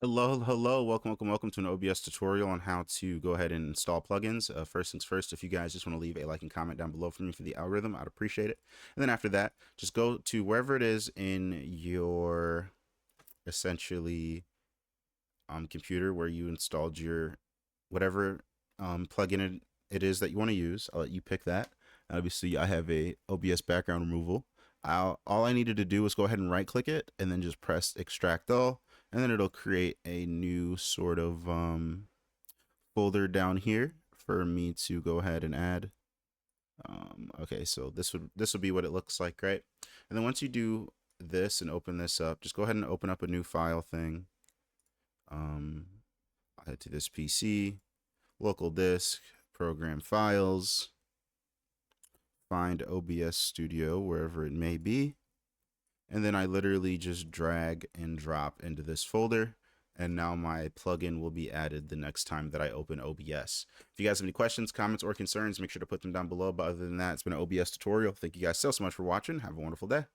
Hello, welcome to an OBS tutorial on how to go ahead and install plugins. First things first, if you guys just want to leave a like and comment down below for me for the algorithm, I'd appreciate it. And then after that, just go to wherever it is in your essentially computer where you installed your whatever plugin it is that you want to use. I'll let you pick that. Obviously, I have a OBS background removal. All I needed to do was go ahead and right click it and then just press extract all, and then it'll create a new sort of folder down here for me to go ahead and add. Okay, so this would be what it looks like, right? And then once you do this and open this up, just go ahead and open up a new file thing. I'll head to this PC, local disk, program files, find OBS Studio wherever it may be, and then I literally just drag and drop into this folder, and now my plugin will be added the next time that I open OBS. If you guys have any questions, comments, or concerns, make sure to put them down below. But other than that, it's been an OBS tutorial. Thank you guys so much for watching. Have a wonderful day.